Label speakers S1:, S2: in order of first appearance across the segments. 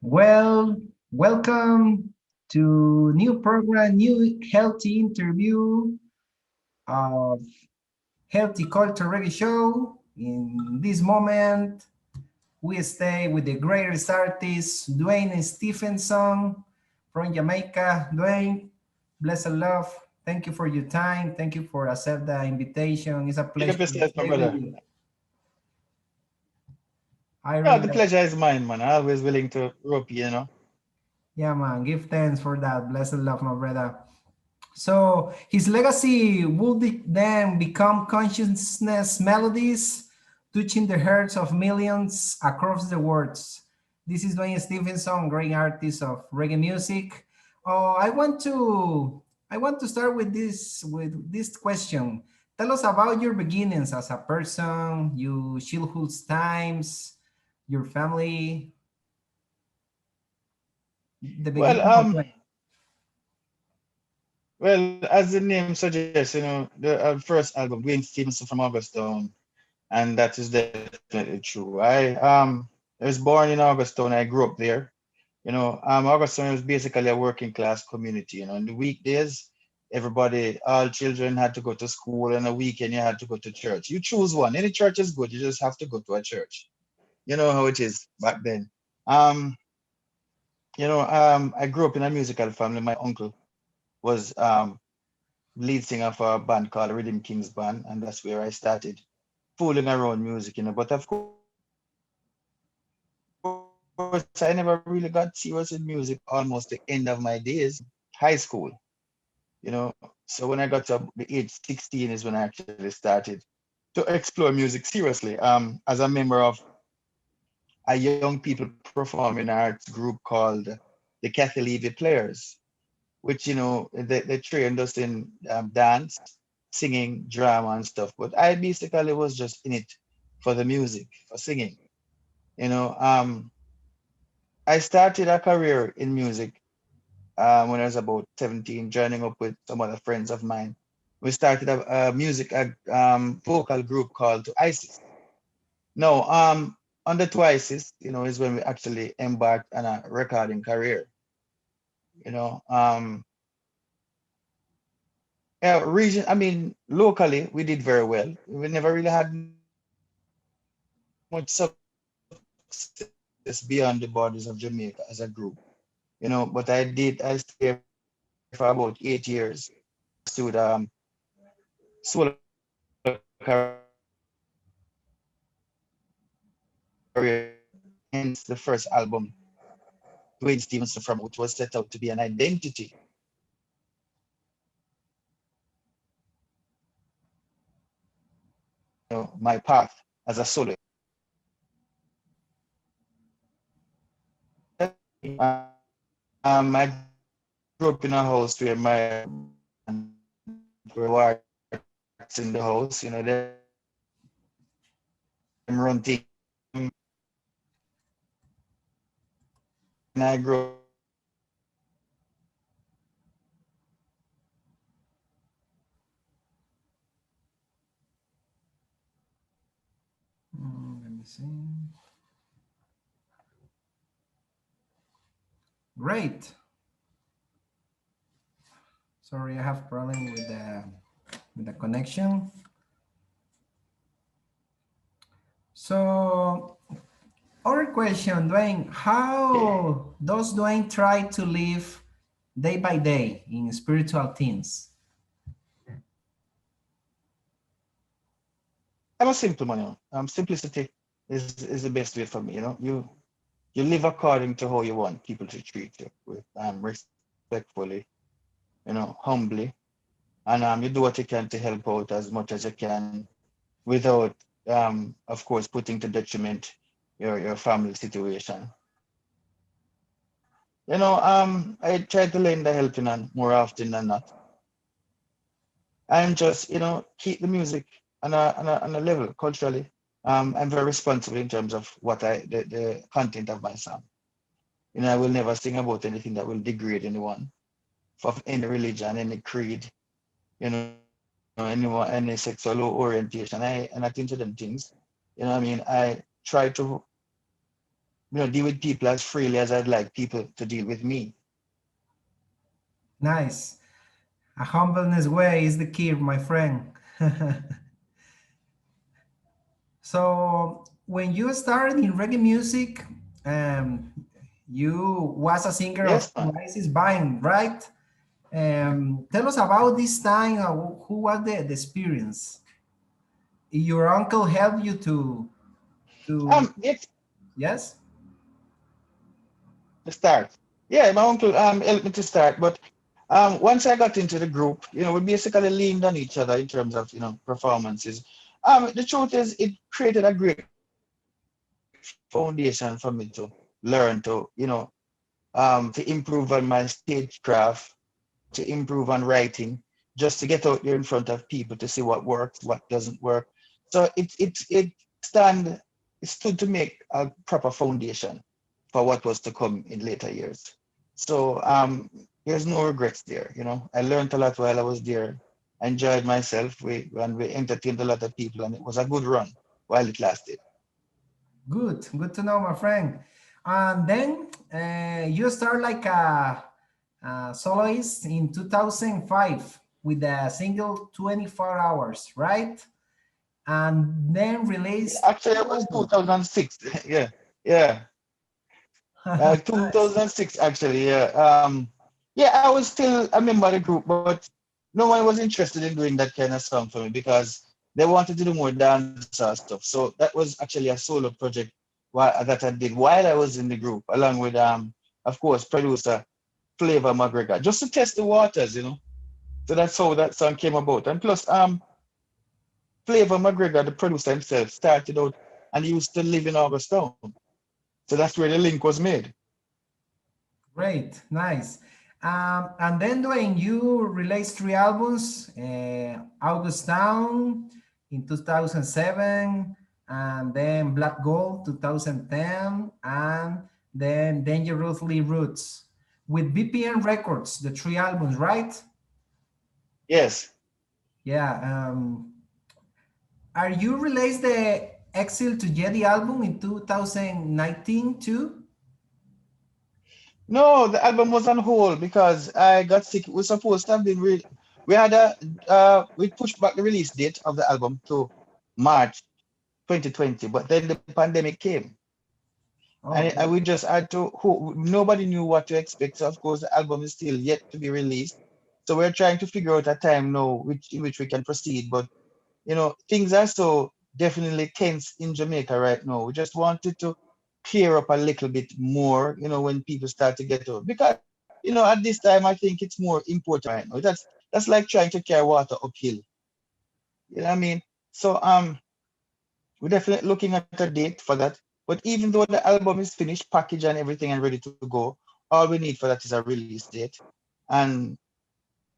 S1: Well, welcome to new program, new healthy interview of Healthy Culture Reggae Show. In this moment, we stay with the greatest artist, Duane Stephenson from Jamaica. Duane, bless and love. Thank you for your time. Thank you for accept the invitation. It's a
S2: Big
S1: pleasure
S2: up
S1: to
S2: yourself, my
S1: stay with
S2: brother.
S1: you. I
S2: Yeah,
S1: really
S2: the pleasure is mine, man. Always willing to rope you.
S1: Yeah, man. Give thanks for that. Bless and love, my brother. So his legacy would then become consciousness melodies, touching the hearts of millions across the world. This is Duane Stephenson, great artist of reggae music. I want to start with this question. Tell us about your beginnings as a person, your childhood times, your family, the
S2: Well,
S1: beginning of life.
S2: well, as the name suggests, the first album, Duane Stephenson from Augustown, and that is definitely true. I was born in Augustown. I grew up there. Augustown was basically a working class community. In the weekdays, everybody, all children had to go to school, and the weekend you had to go to church. You choose one. Any church is good. You just have to go to a church. You know how it is back then. Um, I grew up in a musical family. My uncle was lead singer for a band called Rhythm Kings Band, and that's where I started fooling around music. But of course, I never really got serious in music almost the end of my days, high school. So when I got to the age 16 is when I actually started to explore music seriously. As a member of a young people performing arts group called the Catholic Players, which they trained us in dance, singing, drama, and stuff. But I basically was just in it for the music, for singing. You know, um, I started a career in music when I was about 17, joining up with some other friends of mine. We started a vocal group called ISIS. No, under Twices, is when we actually embarked on a recording career. You know, um, Yeah, region. I mean, locally, we did very well. We never really had much success beyond the borders of Jamaica as a group, But I stayed there for about 8 years. Pursued solo career, hence the first album, Duane Stephenson from Boothe, was set out to be an identity. My path as a soloist. I grew up in a house where my there were artists in the house. Them run things. And I grew up in a house where
S1: Let me see. Great. Sorry, I have problem with the connection. So, other question, Dwayne, how does Dwayne try to live day by day in spiritual things?
S2: I'm a simple man. Simplicity is the best way for me. You live according to how you want people to treat you, with respectfully, humbly, and you do what you can to help out as much as you can without, of course, putting to detriment your family situation. I try to lend a helping hand more often than not, and just keep the music on a level culturally. I'm very responsible in terms of the content of my song. I will never sing about anything that will degrade anyone of any religion, any creed, any sexual orientation. I not into them things. I try to deal with people as freely as I'd like people to deal with me.
S1: Nice. A humbleness way is the key, my friend. So when you started in reggae music, um, you was a singer of
S2: Yes, man.
S1: Isis Vine, right? Tell us about this time. Who was the experience? Your uncle helped you to
S2: It's
S1: yes?
S2: the start. Yeah, my uncle helped me to start, but once I got into the group, we basically leaned on each other in terms of performances. The truth is, it created a great foundation for me to learn to improve on my stagecraft, to improve on writing, just to get out there in front of people to see what works, what doesn't work. So stand it stood to make a proper foundation for what was to come in later years. So there's no regrets there. I learned a lot while I was there. I enjoyed myself. We entertained a lot of people, and it was a good run while it lasted.
S1: Good to know, my friend. And then you start like a soloist in 2005 with the single 24 Hours, right? And then released
S2: Actually,
S1: two
S2: it was
S1: albums.
S2: 2006. Yeah, yeah.
S1: Nice.
S2: 2006 actually. Yeah. Yeah, I was still a member of the group, but no one was interested in doing that kind of song for me because they wanted to do more dancehall stuff. So that was actually a solo project that I did while I was in the group, along with of course, producer Flavor McGregor, just to test the waters. So that's how that song came about. And plus, Flavor McGregor, the producer himself, started out and he used to live in Augustown. So that's where the link was made.
S1: Great, nice. And then Dwayne, you released three albums, August Down in 2007, and then Black Gold 2010, and then Dangerously Roots with BPN Records, the three albums, right?
S2: Yes.
S1: Yeah. Are you released the Exile to Jedi album in 2019 too?
S2: No, the album was on hold because I got sick. It was supposed to have been we had we pushed back the release date of the album to March 2020, but then the pandemic came, and
S1: Oh,
S2: we just had to. Nobody knew what to expect. So of course, the album is still yet to be released. So we're trying to figure out a time now in which we can proceed. But things are so definitely tense in Jamaica right now. We just wanted to clear up a little bit more, when people start to get out. Because, at this time, I think it's more important right now. That's like trying to carry water uphill. You know what I mean? So we're definitely looking at a date for that. But even though the album is finished, packaged and everything and ready to go, all we need for that is a release date. And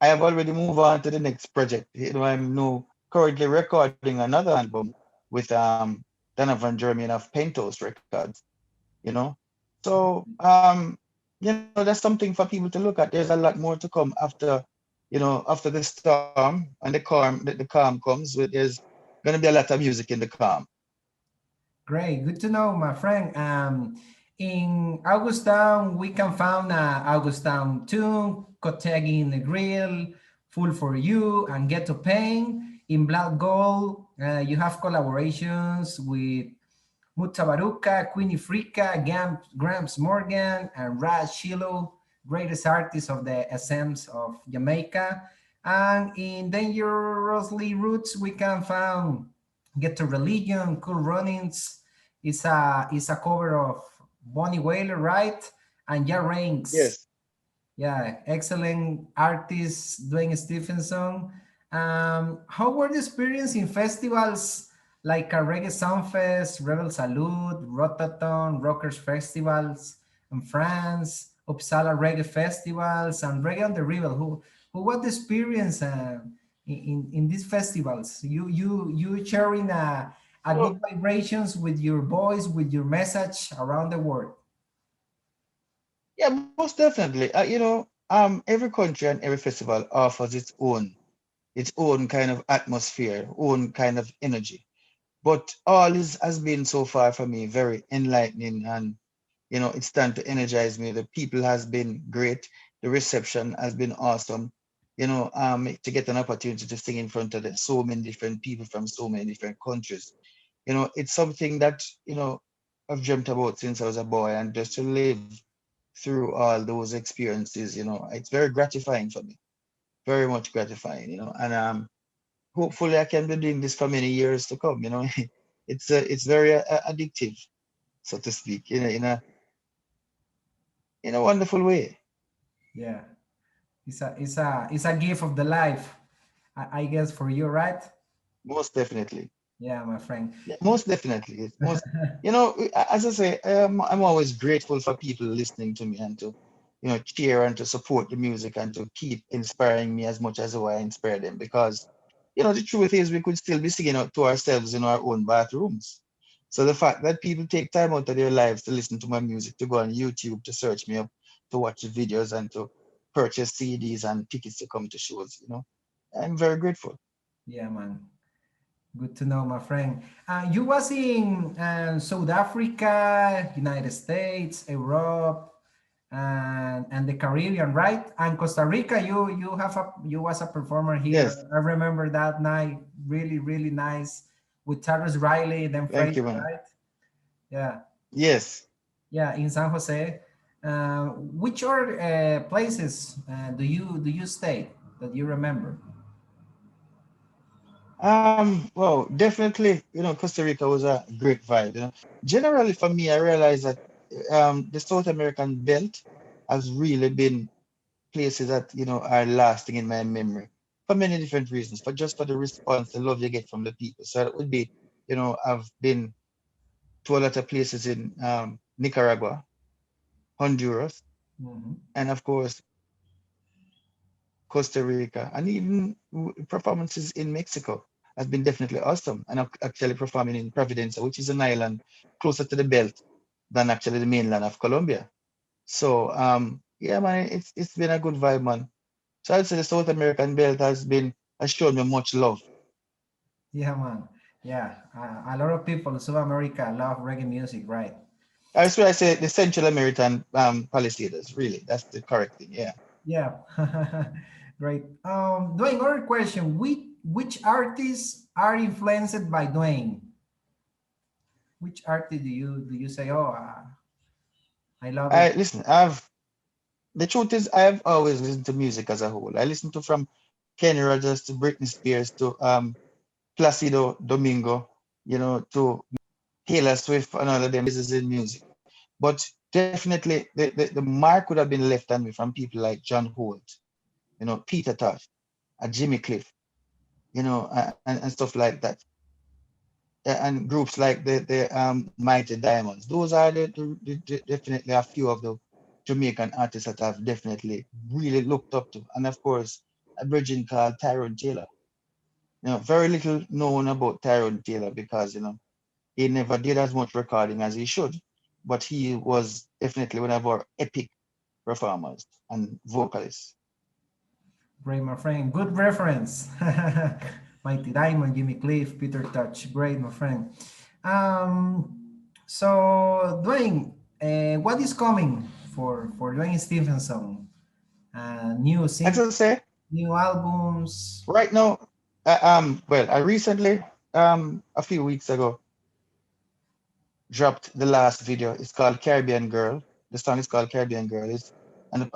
S2: I have already moved on to the next project. I'm now currently recording another album with Donovan Jeremy of Pentos Records, you know. So that's something for people to look at. There's a lot more to come after the storm and the calm comes. There's gonna be a lot of music in the calm.
S1: great, good to know, my friend. In Augustown, we can find Augustown tune, Kotegi in the Grill, Full for You, and Get to Pain. In Black Gold, you have collaborations with Mutabaruka, Queenie Frika, Gramps Morgan, and Raj Shiloh, greatest artists of the SMs of Jamaica. And in Dangerously Roots, we can find Get to Religion, Cool Runnings. It's a cover of Bonnie Whaler, right? And Ja Ranks.
S2: Yes.
S1: Yeah, excellent artist, Duane Stephenson. How were the experience in festivals like a Reggae Soundfest, Rebel Salute, Rotathon, Rockers Festivals in France, Uppsala Reggae Festivals, and Reggae on the Rebel? Who was the experience in these festivals? You sharing a good
S2: So
S1: vibrations with your voice, with your message around the world.
S2: yeah, most definitely. Every country and every festival offers its own kind of atmosphere, own kind of energy. But all has been so far for me very enlightening and You know, it's time to energize me. The people has been great. The reception has been awesome. You know, to get an opportunity to sing in front of so many different people from so many different countries. You know, it's something that, you know, I've dreamt about since I was a boy, and just to live through all those experiences, you know, it's very gratifying for me, very much gratifying, you know, and hopefully I can be doing this for many years to come, you know. It's very addictive, so to speak, you know, in a wonderful way.
S1: Yeah, it's a gift of the life, I guess, for you, right?
S2: Most definitely.
S1: Yeah, my friend.
S2: Yeah, most definitely. It's most, you know, as I say, I'm always grateful for people listening to me and to, you know, cheer and to support the music and to keep inspiring me as much as I inspire them. Because, you know, the truth is we could still be singing out to ourselves in our own bathrooms. So the fact that people take time out of their lives to listen to my music, to go on YouTube, to search me up, to watch the videos and to purchase CDs and tickets to come to shows, you know, I'm very grateful.
S1: Yeah, man. Good to know, my friend. You was in South Africa, United States, Europe, and the Caribbean, right? And Costa Rica, you was a performer
S2: Yes.
S1: here. I remember that night, really, really nice with Tarrus Riley, then
S2: Thank
S1: Fraser,
S2: you, man.
S1: right? Yeah,
S2: Yes.
S1: yeah, in San Jose. Which other places do you stay that you remember?
S2: Well, definitely, you know, Costa Rica was a great vibe. You know, generally for me, I realized that the South American belt has really been places that, you know, are lasting in my memory for many different reasons, but just for the response, the love you get from the people. So that would be, you know, I've been to a lot of places in Nicaragua, Honduras,
S1: Mhm.
S2: and of course, Costa Rica, and even performances in Mexico has been definitely awesome. And I'm actually performing in Providencia, which is an island closer to the belt than actually the mainland of Colombia. So yeah, man, it's been a good vibe, man. So I'd say the South American belt has shown me much love.
S1: Yeah, man. Yeah, a lot of people in South America love reggae music, right?
S2: I swear I say the Central American Palisades, really. That's the correct thing. Yeah.
S1: Yeah, great. Dwayne, other question: which artists are influenced by Dwayne? Which artist do you say, oh, I love it?
S2: I listen, I've the truth is I've always listened to music as a whole. I listen to from Kenny Rogers to Britney Spears to Placido Domingo, you know, to Taylor Swift and all of them is in music. But definitely the mark would have been left on me from people like John Holt, you know, Peter Tosh, Jimmy Cliff, you know, and stuff like that. And groups like the Mighty Diamonds. Those are definitely a few of the Jamaican artists that I've definitely really looked up to. And of course, a virgin called Tyrone Taylor. You know, very little known about Tyrone Taylor because, you know, he never did as much recording as he should, but he was definitely one of our epic performers and vocalists.
S1: Great, my friend. Good reference. Mighty Diamond, Jimmy Cliff, Peter Touch. Great, my friend. So Dwayne, what is coming for Dwayne Stephenson? New
S2: As
S1: single,
S2: I say,
S1: new albums.
S2: right now, well, I recently, a few weeks ago, dropped the last video. It's called Caribbean Girl. The song is called Caribbean Girl. It's and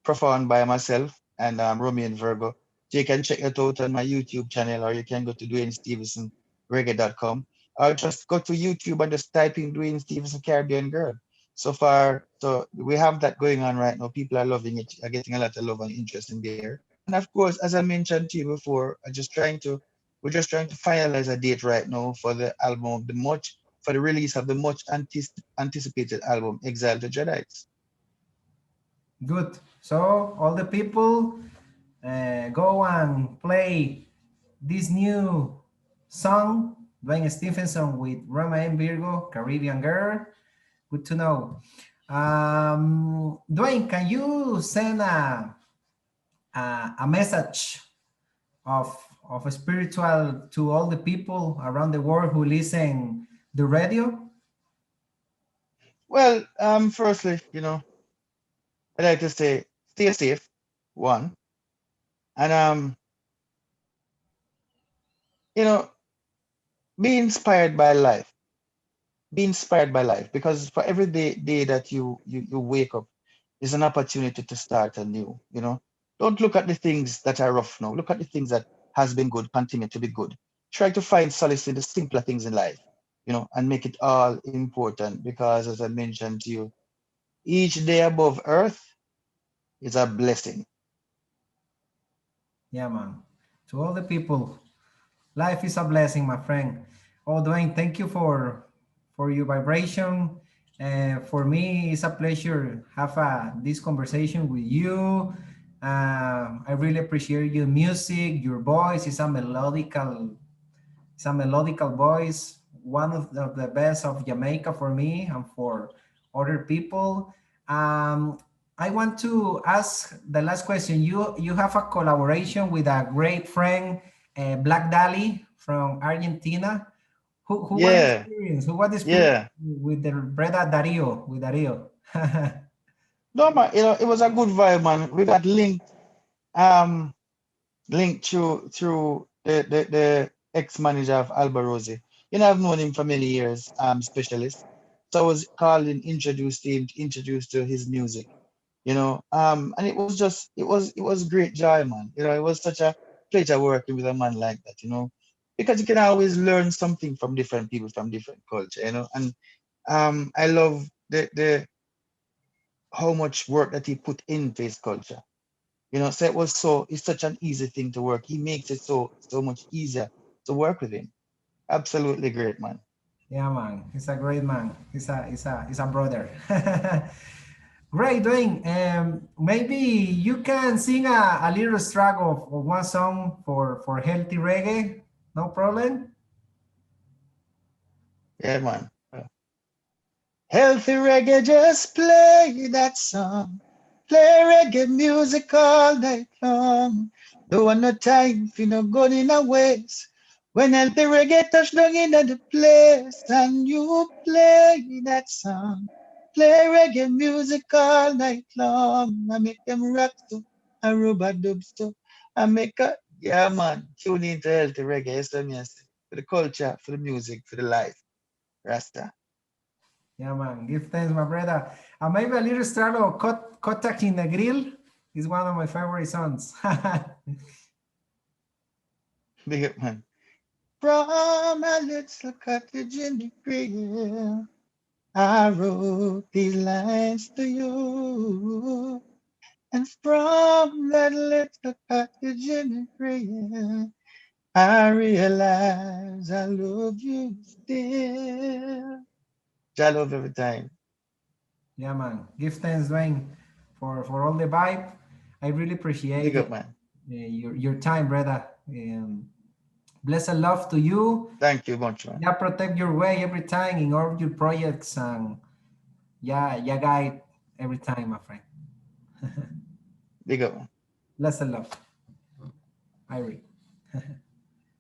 S2: performed by myself and Romy and Virgo. So you can check it out on my YouTube channel, or you can go to Duane Stephenson reggae.com, or just go to YouTube and just type in Duane Stephenson Caribbean Girl. So far, so we have that going on right now. People are loving it, are getting a lot of love and interest in there. And of course, as I mentioned to you before, we're just trying to finalize a date right now for the album, for the release of the much anticipated album, Exile to Jedites.
S1: Good. So all the people go and play this new song, Dwayne Stephenson with Roma and Virgo, Caribbean Girl. Good to know. Dwayne, can you send a message of of a spiritual to all the people around the world who listen the radio?
S2: Well, firstly, I like to say stay safe, one, and you know, be inspired by life. Be inspired by life because for every day that you wake up is an opportunity to start anew. Don't look at the things that are rough now. Look at the things that has been good, continue to be good. Try to find solace in the simpler things in life, and make it all important because as I mentioned to you, each day above earth is a blessing.
S1: Yeah, man. To all the people, life is a blessing, my friend. Oh, Duane, thank you for your vibration. For me, it's a pleasure have this conversation with you. I really appreciate your music. Your voice is a melodical, voice. One of the best of Jamaica for me and for other people. Um, I want to ask the last question. You have a collaboration with a great friend, Black Dali from Argentina. Who was the
S2: Yeah,
S1: experience? Who was the experience
S2: yeah.
S1: with the brother Dario? With Dario.
S2: No, man, it was a good vibe, man. We got um, linked through the ex-manager of Albarosi. I've known him for many years, specialist. So I was called and introduced to his music, and it was great joy, man. It was such a pleasure working with a man like that, because you can always learn something from different people, from different culture, and I love the how much work that he put into his culture. So it's such an easy thing to work. He makes it so much easier to work with him. Absolutely great, man.
S1: Yeah, man. He's a great man. He's a brother. Great, Dwayne. Maybe you can sing a little track of one song for healthy reggae. No problem.
S2: Yeah, man. Healthy reggae, just play that song. Play reggae music all night long. Don't want no time for no going in a waste. When healthy reggae touch down in the place and you play that song. Play reggae music all night long. I make them rock to a rubber dubs to. I make a yeah man. Tune into healthy reggae. Yes, let me say. For the culture, for the music, for the life. Rasta.
S1: Yeah, man. Give thanks, my brother. And maybe a little track of Kotak in the Grill is one of my favorite songs.
S2: Big up, man. From a little cottage in the grill, I wrote these lines to you. And from that little cottage in the grill, I realize I love you still. I love every time.
S1: Yeah, man. Give thanks, Dwayne, for all the vibe. I really appreciate
S2: Big up, man.
S1: your time, brother. Blessed love to you.
S2: Thank you much, man.
S1: Yeah, protect your way every time in all your projects and yeah, guide every time, my friend.
S2: Big up, man.
S1: Blessed love. I read.